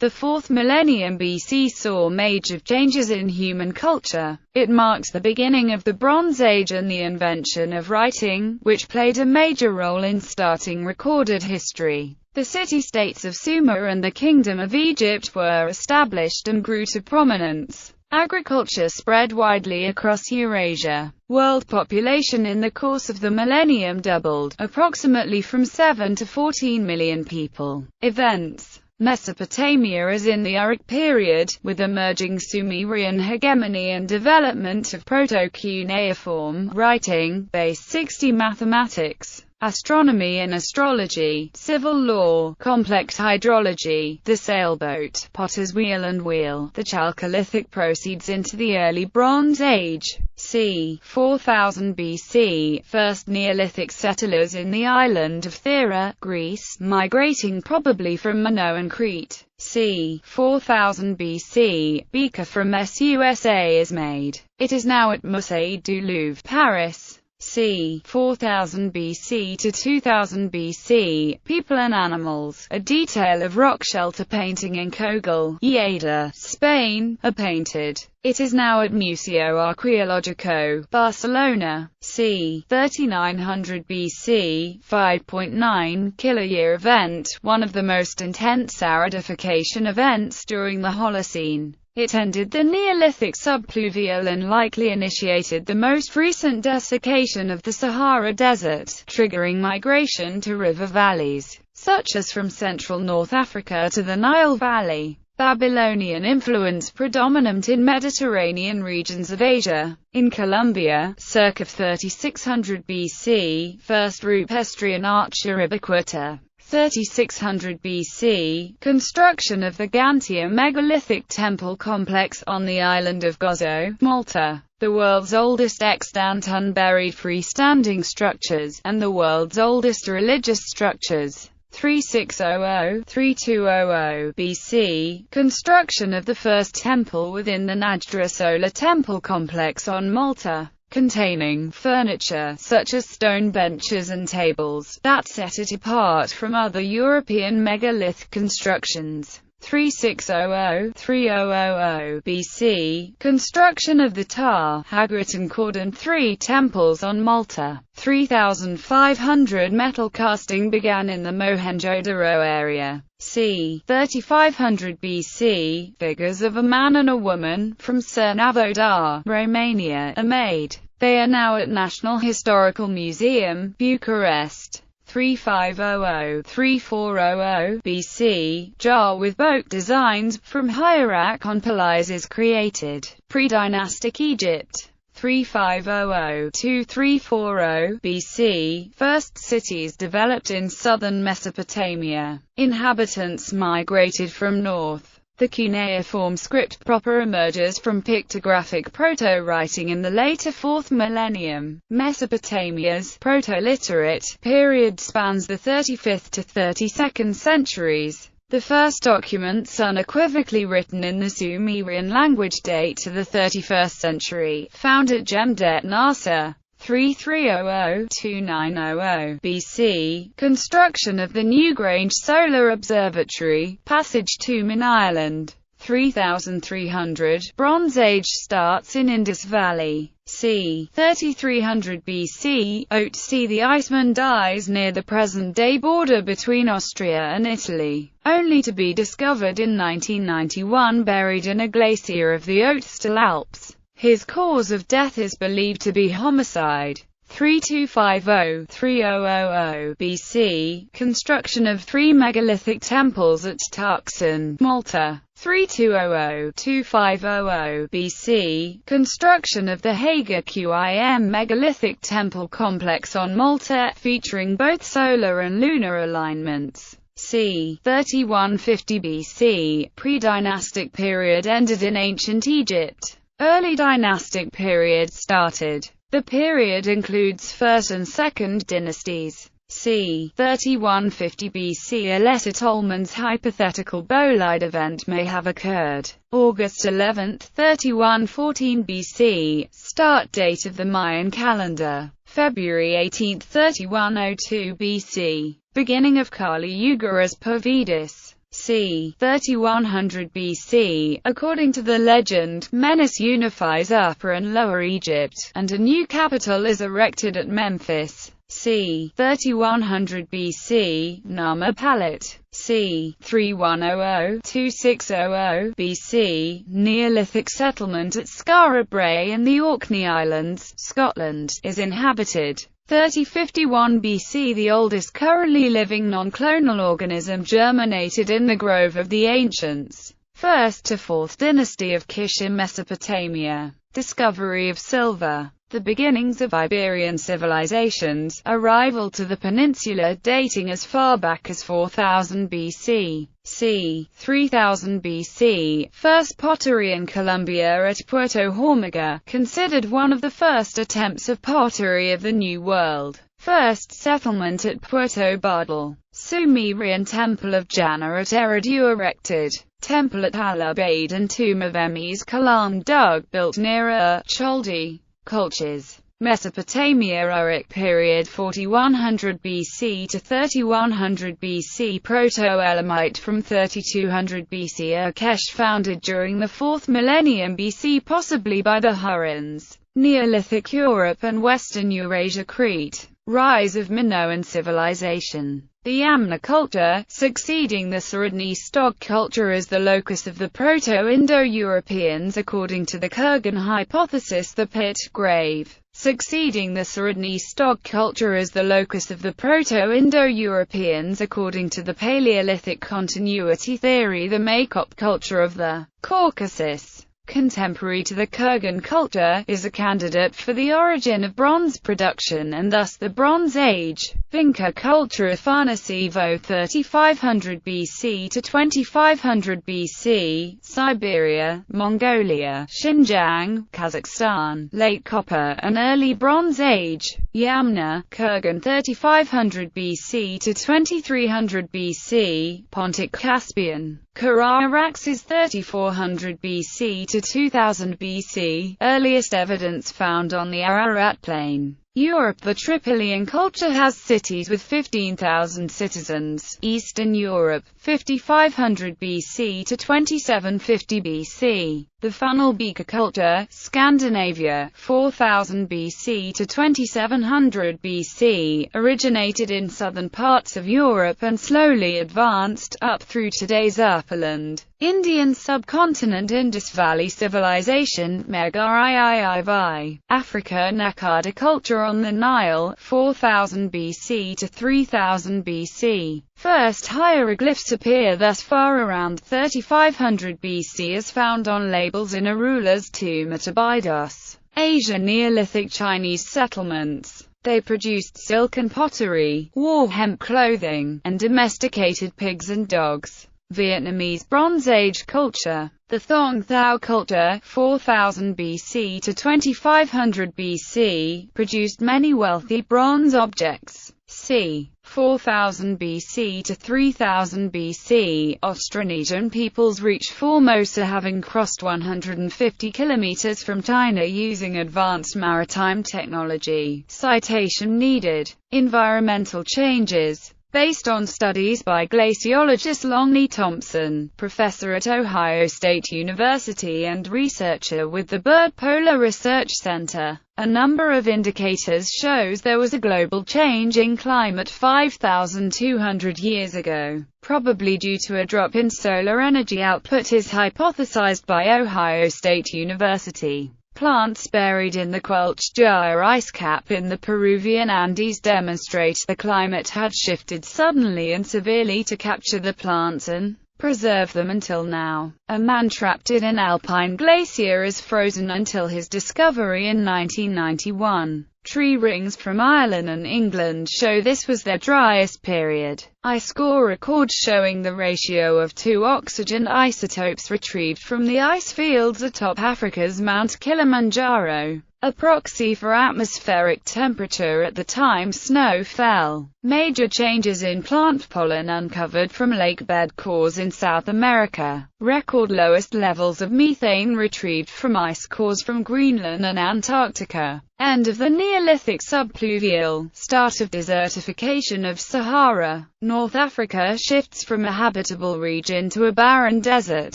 The 4th millennium BC saw major changes in human culture. It marks the beginning of the Bronze Age and the invention of writing, which played a major role in starting recorded history. The city-states of Sumer and the Kingdom of Egypt were established and grew to prominence. Agriculture spread widely across Eurasia. World population in the course of the millennium doubled, approximately from 7 to 14 million people. Events: Mesopotamia is in the Uruk period, with emerging Sumerian hegemony and development of Proto-Cuneiform writing, base 60 mathematics, astronomy and astrology, civil law, complex hydrology, the sailboat, potter's wheel and wheel. The Chalcolithic proceeds into the early Bronze Age. c. 4000 BC, first Neolithic settlers in the island of Thera, Greece, migrating probably from Minoan Crete. c. 4000 BC, beaker from USA is made. It is now at Musée du Louvre, Paris. c. 4000 BC to 2000 BC, people and animals, a detail of rock shelter painting in Kogel, Lleida, Spain, are painted. It is now at Museo Arqueológico, Barcelona. c. 3900 BC, 5.9 kiloyear event, one of the most intense aridification events during the Holocene. It ended the Neolithic subpluvial and likely initiated the most recent desiccation of the Sahara Desert, triggering migration to river valleys, such as from central North Africa to the Nile Valley. Babylonian influence predominant in Mediterranean regions of Asia. In Colombia, circa 3600 BC, first Rupestrian archer ubiquita. 3600 BC, construction of the Gontier megalithic temple complex on the island of Gozo, Malta, the world's oldest extant unburied freestanding structures, and the world's oldest religious structures. 3600–3200 BC, construction of the first temple within the Najdra solar temple complex on Malta, containing furniture, such as stone benches and tables, that set it apart from other European megalith constructions. 3600–3000 BC, construction of the Tar, Hagrit and Cordon 3 temples on Malta. 3500 metal casting began in the Mohenjo-Daro area. c. 3500 BC, figures of a man and a woman, from Cernavodar, Romania, are made. They are now at National Historical Museum, Bucharest. 3500–3400 BC, jar with boat designs, from Hierak Pelias is created. Pre-dynastic Egypt. 3500–340 BC, first cities developed in southern Mesopotamia. Inhabitants migrated from north. The cuneiform script proper emerges from pictographic proto-writing in the later 4th millennium. Mesopotamia's proto-literate period spans the 35th to 32nd centuries. The first documents unequivocally written in the Sumerian language date to the 31st century, found at Jemdet Nasser. 3300–2900 BC, construction of the Newgrange Solar Observatory, passage to Min Island. 3300, Bronze Age starts in Indus Valley. c. 3300 BC, Otzi the Iceman dies near the present-day border between Austria and Italy, only to be discovered in 1991 buried in a glacier of the Otstal Alps. His cause of death is believed to be homicide. 3250–3000 BC, construction of 3 megalithic temples at Tucson, Malta. 3200–2500 BC, construction of the Haga Qim megalithic temple complex on Malta, featuring both solar and lunar alignments. c. 3150 BC, pre-dynastic period ended in ancient Egypt. Early dynastic period started. The period includes 1st and 2nd dynasties. c. 3150 BC, a letter Tolman's hypothetical bolide event may have occurred. August 11, 3114 BC, start date of the Mayan calendar. February 18, 3102 BC, beginning of Kali Yuga as per Vedas. c. 3100 BC. According to the legend, Menes unifies Upper and Lower Egypt, and a new capital is erected at Memphis. c. 3100 BC, Nama Palit. c. 3100–2600 BC, Neolithic settlement at Skara Brae in the Orkney Islands, Scotland, is inhabited. 3051 BC, the oldest currently living non-clonal organism germinated in the Grove of the Ancients. 1st to 4th dynasty of Kish in Mesopotamia. Discovery of silver. The beginnings of Iberian civilizations, arrival to the peninsula dating as far back as 4000 BC. c. 3000 BC, first pottery in Colombia at Puerto Hormiga, considered one of the first attempts of pottery of the New World. First settlement at Puerto Badal. Sumerian Temple of Janna at Eridu erected. Temple at Al-Ubaid and tomb of Emes Kalam dug, built near Chaldi. Cultures. Mesopotamia Uruk period 4100 BC to 3100 BC. Proto-Elamite from 3200 BC. Urkesh founded during the 4th millennium BC, possibly by the Hurrians. Neolithic Europe and Western Eurasia. Crete. Rise of Minoan civilization. The Amla Culture, succeeding the Sardini Stog culture as the locus of the Proto-Indo-Europeans according to the Kurgan hypothesis. The pit, grave, succeeding the Sardini Stog culture as the locus of the Proto-Indo-Europeans according to the Paleolithic continuity theory. The Makop culture of the Caucasus, contemporary to the Kurgan culture, is a candidate for the origin of bronze production and thus the Bronze Age. Vinca culture Afanasivo 3500 BC to 2500 BC, Siberia, Mongolia, Xinjiang, Kazakhstan, Late Copper and Early Bronze Age. Yamna, Kurgan 3500 BC to 2300 BC, Pontic Caspian. Kara Araxes 3400 BC to 2000 BC, earliest evidence found on the Ararat Plain. Europe. The Tripolian culture has cities with 15,000 citizens. Eastern Europe, 5500 BC to 2750 BC. The Funnel Beaker culture, Scandinavia, 4000 BC to 2700 BC, originated in southern parts of Europe and slowly advanced up through today's upperland. Indian subcontinent Indus Valley civilization, Megalithic. Africa Nakada culture on the Nile, 4000 BC to 3000 BC. First hieroglyphs appear thus far around 3500 BC as found on labels in a ruler's tomb at Abydos. Asia Neolithic Chinese settlements. They produced silken pottery, wore hemp clothing, and domesticated pigs and dogs. Vietnamese Bronze Age culture. The Thong Thao culture, 4000 BC to 2500 BC, produced many wealthy bronze objects. c. 4000 BC to 3000 BC, Austronesian peoples reached Formosa, having crossed 150 kilometers from China using advanced maritime technology. Citation needed. Environmental changes. Based on studies by glaciologist Longley Thompson, professor at Ohio State University and researcher with the Bird Polar Research Center, a number of indicators shows there was a global change in climate 5,200 years ago, probably due to a drop in solar energy output is hypothesized by Ohio State University. Plants buried in the Quelch-Jar ice cap in the Peruvian Andes demonstrate the climate had shifted suddenly and severely to capture the plants and preserve them until now. A man trapped in an alpine glacier is frozen until his discovery in 1991. Tree rings from Ireland and England show this was their driest period. Ice core records showing the ratio of 2 oxygen isotopes retrieved from the ice fields atop Africa's Mount Kilimanjaro, a proxy for atmospheric temperature at the time snow fell. Major changes in plant pollen uncovered from lake bed cores in South America. Record lowest levels of methane retrieved from ice cores from Greenland and Antarctica. End of the Neolithic. Neolithic subpluvial, start of desertification of Sahara. North Africa shifts from a habitable region to a barren desert.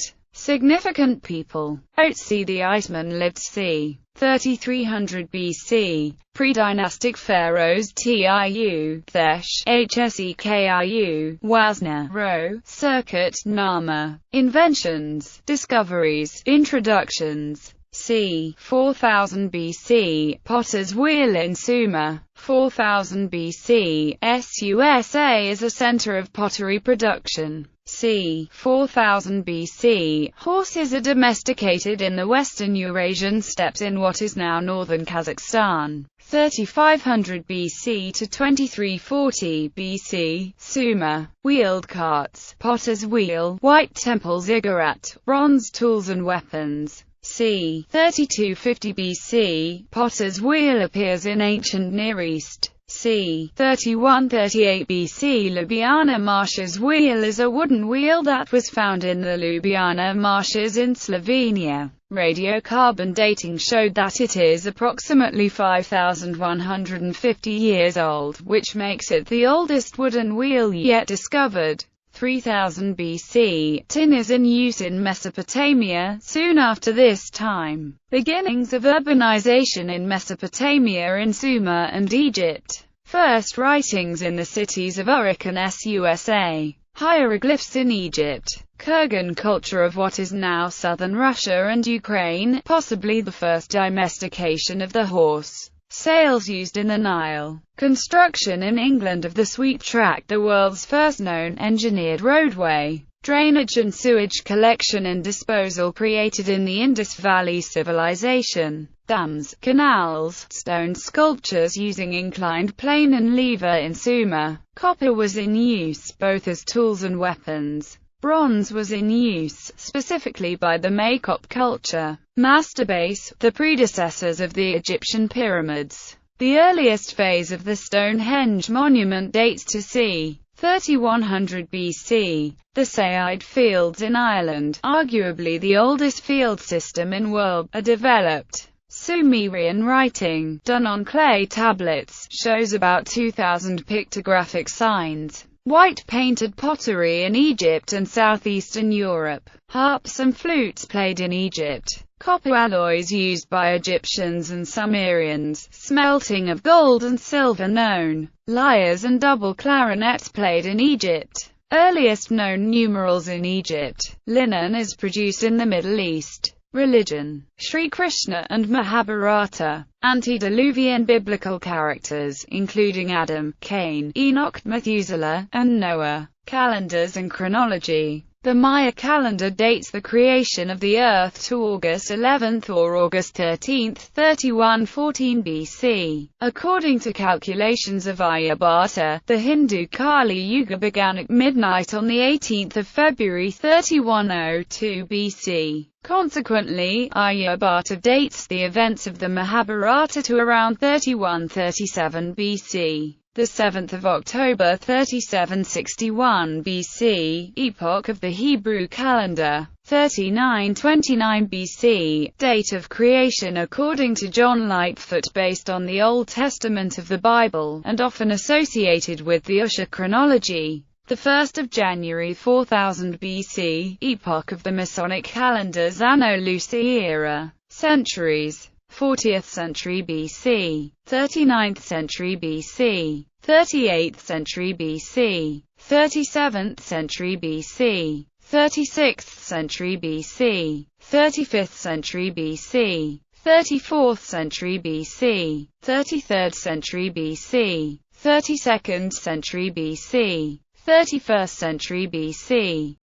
Significant people. Otzi the Iceman lived c. 3300 BC. Pre-dynastic pharaohs Tiu, Thesh, Hsekiu, Wasna, Ro, Circuit, Nama. Inventions, discoveries, introductions. c. 4000 BC, Potter's Wheel in Sumer. 4000 BC, Susa is a center of pottery production. c. 4000 BC, horses are domesticated in the western Eurasian steppes in what is now northern Kazakhstan. 3500 BC to 2340 BC, Sumer. Wheeled carts, Potter's Wheel, White Temple ziggurat, bronze tools and weapons. c. 3250 BC, Potter's Wheel appears in ancient Near East. c. 3138 BC, Ljubljana Marshes wheel is a wooden wheel that was found in the Ljubljana marshes in Slovenia. Radiocarbon dating showed that it is approximately 5,150 years old, which makes it the oldest wooden wheel yet discovered. 3000 BC, tin is in use in Mesopotamia. Soon after this time, beginnings of urbanization in Mesopotamia in Sumer and Egypt. First writings in the cities of Uruk and Susa. Hieroglyphs in Egypt. Kurgan culture of what is now southern Russia and Ukraine, possibly the first domestication of the horse. Sails used in the Nile. Construction in England of the sweep track, the world's first known engineered roadway. Drainage and sewage collection and disposal created in the Indus Valley Civilization. Dams, canals, stone sculptures using inclined plane and lever in Sumer. Copper was in use, both as tools and weapons. Bronze was in use, specifically by the Amla culture. Masturbase, the predecessors of the Egyptian pyramids. The earliest phase of the Stonehenge monument dates to c. 3100 BC. The Saide fields in Ireland, arguably the oldest field system in world, are developed. Sumerian writing, done on clay tablets, shows about 2,000 pictographic signs. White painted pottery in Egypt and southeastern Europe. Harps and flutes played in Egypt. Copper alloys used by Egyptians and Sumerians. Smelting of gold and silver known. Lyres and double clarinets played in Egypt. Earliest known numerals in Egypt. Linen is produced in the Middle East. Religion, Sri Krishna and Mahabharata. Antediluvian biblical characters, including Adam, Cain, Enoch, Methuselah, and Noah. Calendars and chronology. The Maya calendar dates the creation of the earth to August 11 or August 13, 3114 BC. According to calculations of Aryabhata, the Hindu Kali Yuga began at midnight on the 18th of February 3102 BC. Consequently, Aryabhata dates the events of the Mahabharata to around 3137 BC. The 7th of October 3761 BC, epoch of the Hebrew calendar. 3929 BC, date of creation according to John Lightfoot based on the Old Testament of the Bible, and often associated with the Ushar chronology. The 1st of January 4000 BC, epoch of the Masonic calendars Anno Lucy era. Centuries. 40th century BC, 39th century BC, 38th century BC, 37th century BC, 36th century BC, 35th century BC, 34th century BC, 33rd century BC, 32nd century BC, 31st century BC.